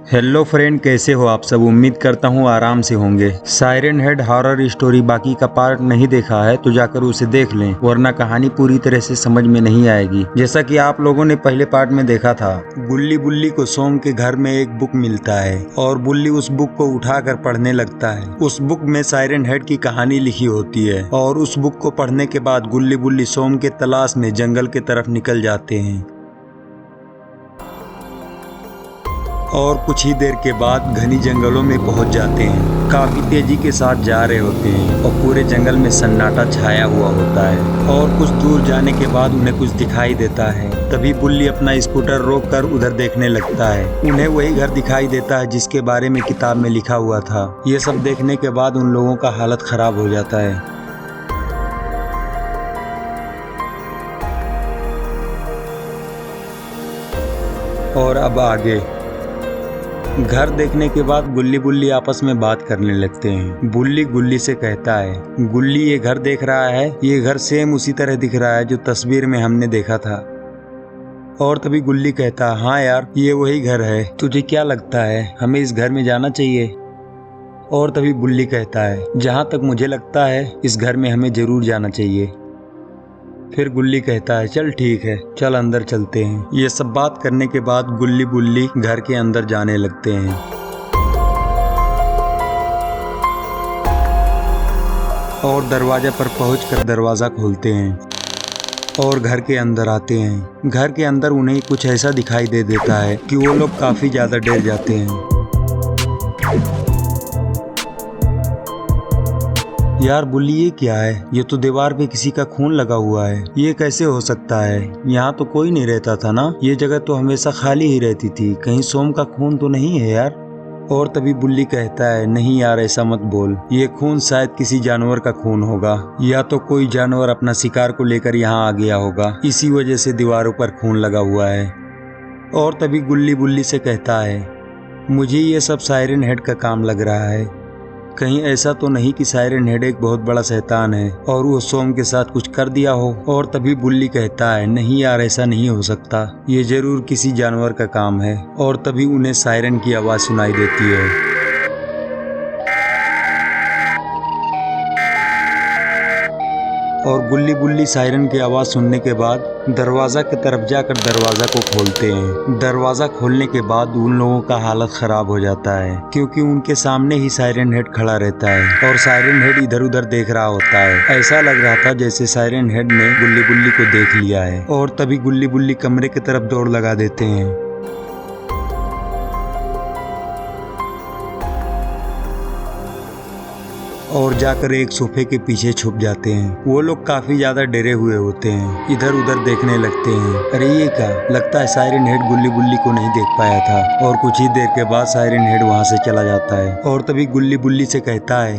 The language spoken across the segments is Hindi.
हेलो फ्रेंड, कैसे हो आप सब। उम्मीद करता हूँ आराम से होंगे। सायरन हेड हॉरर स्टोरी बाकी का पार्ट नहीं देखा है तो जाकर उसे देख लें, वरना कहानी पूरी तरह से समझ में नहीं आएगी। जैसा कि आप लोगों ने पहले पार्ट में देखा था, गुल्ली बुल्ली को सोम के घर में एक बुक मिलता है और बुल्ली उस बुक को उठाकर पढ़ने लगता है। उस बुक में सायरन हेड की कहानी लिखी होती है और उस बुक को पढ़ने के बाद गुल्ली बुल्ली सोम के तलाश में जंगल के तरफ निकल जाते हैं और कुछ ही देर के बाद घनी जंगलों में पहुंच जाते हैं। काफी तेजी के साथ जा रहे होते हैं और पूरे जंगल में सन्नाटा छाया हुआ होता है और कुछ दूर जाने के बाद उन्हें कुछ दिखाई देता है। तभी बुल्ली अपना स्कूटर रोककर उधर देखने लगता है। उन्हें वही घर दिखाई देता है जिसके बारे में किताब में लिखा हुआ था। ये सब देखने के बाद उन लोगों का हालत खराब हो जाता है। और अब आगे घर देखने के बाद गुल्ली बुल्ली आपस में बात करने लगते हैं। बुल्ली गुल्ली से कहता है, गुल्ली ये घर देख रहा है, ये घर सेम उसी तरह दिख रहा है जो तस्वीर में हमने देखा था। और तभी गुल्ली कहता है, हाँ यार ये वही घर है। तुझे क्या लगता है हमें इस घर में जाना चाहिए? और तभी बुल्ली कहता है, जहाँ तक मुझे लगता है इस घर में हमें जरूर जाना चाहिए। फिर गुल्ली कहता है, चल ठीक है, चल अंदर चलते हैं। ये सब बात करने के बाद गुल्ली बुल्ली घर के अंदर जाने लगते हैं और दरवाजे पर पहुंचकर दरवाज़ा खोलते हैं और घर के अंदर आते हैं। घर के अंदर उन्हें कुछ ऐसा दिखाई दे देता है कि वो लोग काफ़ी ज़्यादा डर जाते हैं। यार बुल्ली ये क्या है? ये तो दीवार पे किसी का खून लगा हुआ है। ये कैसे हो सकता है? यहाँ तो कोई नहीं रहता था ना। ये जगह तो हमेशा खाली ही रहती थी। कहीं सोम का खून तो नहीं है यार? और तभी बुल्ली कहता है, नहीं यार ऐसा मत बोल। ये खून शायद किसी जानवर का खून होगा, या तो कोई जानवर अपना शिकार को लेकर यहाँ आ गया होगा, इसी वजह से दीवारों पर खून लगा हुआ है। और तभी गुल्ली बुल्ली से कहता है, मुझे ये सब सायरन हेड का काम लग रहा है। कहीं ऐसा तो नहीं कि सायरन हेड एक बहुत बड़ा शैतान है और वो सोम के साथ कुछ कर दिया हो? और तभी बुल्ली कहता है, नहीं यार ऐसा नहीं हो सकता, ये जरूर किसी जानवर का काम है। और तभी उन्हें सायरन की आवाज़ सुनाई देती है और गुल्ली बुल्ली सायरन की आवाज़ सुनने के बाद दरवाज़ा की तरफ जाकर दरवाज़ा को खोलते हैं। दरवाज़ा खोलने के बाद उन लोगों का हालत ख़राब हो जाता है क्योंकि उनके सामने ही सायरन हेड खड़ा रहता है और सायरन हेड इधर उधर देख रहा होता है। ऐसा लग रहा था जैसे सायरन हेड ने गुल्ली बुल्ली को देख लिया है। और तभी गुल्ली बुल्ली कमरे की तरफ दौड़ लगा देते हैं और जाकर एक सोफे के पीछे छुप जाते हैं। वो लोग काफी ज्यादा डरे हुए होते हैं, इधर उधर देखने लगते हैं। अरे ये क्या? लगता है सायरन हेड गुल्ली बुल्ली को नहीं देख पाया था। और कुछ ही देर के बाद सायरन हेड वहां से चला जाता है। और तभी गुल्ली बुल्ली से कहता है,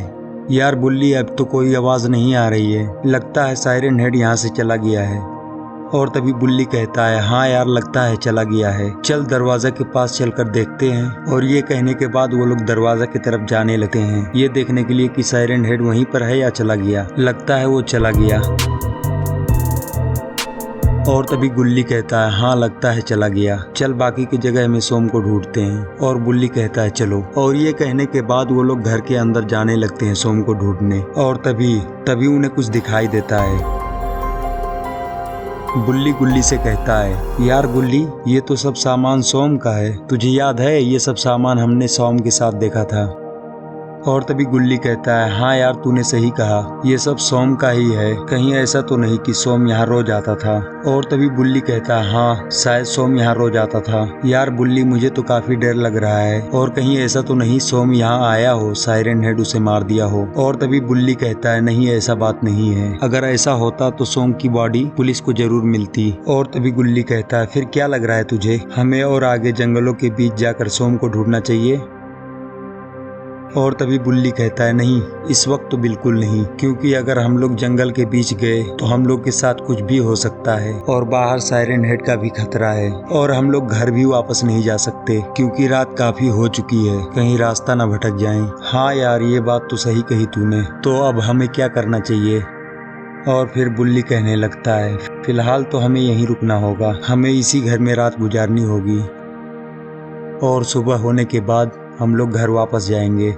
यार बुल्ली अब तो कोई आवाज नहीं आ रही है, लगता है सायरन हेड यहाँ से चला गया है। और तभी बुल्ली कहता है, हाँ यार लगता है चला गया है, चल दरवाजा के पास चलकर देखते हैं। और ये कहने के बाद वो लोग दरवाजा की तरफ जाने लगते हैं, ये देखने के लिए कि सायरन हेड वहीं पर है या चला गया। लगता है वो चला गया। और तभी गुल्ली कहता है, हाँ लगता है चला गया, चल बाकी की जगह में सोम को ढूंढते हैं। और बुल्ली कहता है चलो। और ये कहने के बाद वो लोग घर के अंदर जाने लगते हैं सोम को ढूंढने। और तभी उन्हें कुछ दिखाई देता है। बुल्ली गुल्ली से कहता है, यार गुल्ली ये तो सब सामान सोम का है, तुझे याद है ये सब सामान हमने सोम के साथ देखा था। और तभी गुल्ली कहता है, हाँ यार तूने सही कहा, ये सब सोम का ही है, कहीं ऐसा तो नहीं कि सोम यहाँ रोज आता था। और तभी बुल्ली कहता है, हाँ शायद सोम यहाँ रोज आता था। यार बुल्ली मुझे तो काफी डर लग रहा है, और कहीं ऐसा तो नहीं सोम यहाँ आया हो, सायरन हेड उसे मार दिया हो। और तभी बुल्ली कहता है, नहीं ऐसा बात नहीं है, अगर ऐसा होता तो सोम की बॉडी पुलिस को जरूर मिलती। और तभी गुल्ली कहता है, फिर क्या लग रहा है तुझे, हमें और आगे जंगलों के बीच जाकर सोम को ढूंढना चाहिए? और तभी बुल्ली कहता है, नहीं इस वक्त तो बिल्कुल नहीं, क्योंकि अगर हम लोग जंगल के बीच गए तो हम लोग के साथ कुछ भी हो सकता है और बाहर सायरन हेड का भी खतरा है और हम लोग घर भी वापस नहीं जा सकते क्योंकि रात काफी हो चुकी है, कहीं रास्ता न भटक जाएं। हाँ यार ये बात तो सही कही तूने, तो अब हमें क्या करना चाहिए? और फिर बुल्ली कहने लगता है, फिलहाल तो हमें यहीं रुकना होगा, हमें इसी घर में रात गुजारनी होगी और सुबह होने के बाद हम लोग घर वापस जाएंगे।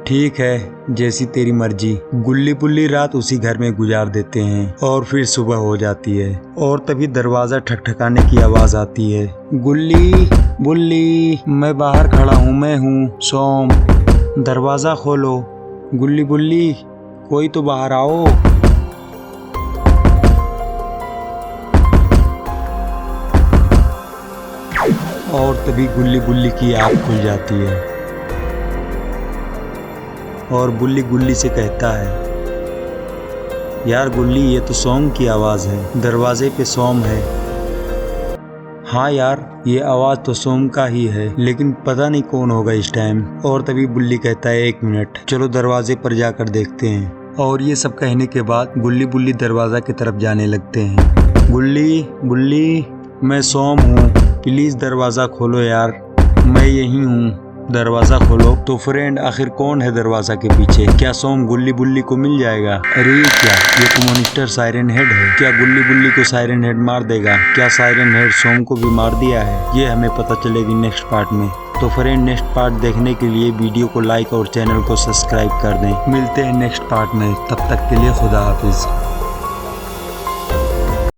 ठीक है, जैसी तेरी मर्जी। गुल्ली बुल्ली रात उसी घर में गुजार देते हैं और फिर सुबह हो जाती है और तभी दरवाजा ठकठकाने की आवाज आती है। गुल्ली बुल्ली, मैं बाहर खड़ा हूँ, मैं हूँ सोम, दरवाजा खोलो। गुल्ली बुल्ली, कोई तो बाहर आओ। और तभी गुल्ली बुल्ली की आँख खुल जाती है और बुल्ली गुल्ली से कहता है, यार गुल्ली, ये तो सोम की आवाज़ है, दरवाजे पे सोम है। हाँ यार, ये आवाज़ तो सोम का ही है, लेकिन पता नहीं कौन होगा इस टाइम। और तभी बुल्ली कहता है, 1 मिनट, चलो दरवाजे पर जाकर देखते हैं। और ये सब कहने के बाद गुल्ली बुल्ली दरवाज़ा की तरफ जाने लगते हैं। गुल्ली बुल्ली, मैं सोम हूँ, प्लीज़ दरवाज़ा खोलो यार, मैं यहीं हूँ, दरवाज़ा खोलो। तो फ्रेंड, आखिर कौन है दरवाज़ा के पीछे? क्या सोम गुल्ली बुल्ली को मिल जाएगा? अरे क्या, ये तो मॉनिस्टर साइरन हेड है। क्या गुल्ली बुल्ली को साइरन हेड मार देगा? क्या साइरन हेड सोम को भी मार दिया है? ये हमें पता चलेगी नेक्स्ट पार्ट में। तो फ्रेंड, नेक्स्ट पार्ट देखने के लिए वीडियो को लाइक और चैनल को सब्सक्राइब कर दें। मिलते हैं नेक्स्ट पार्ट में, तब तक के लिए खुदा हाफिज।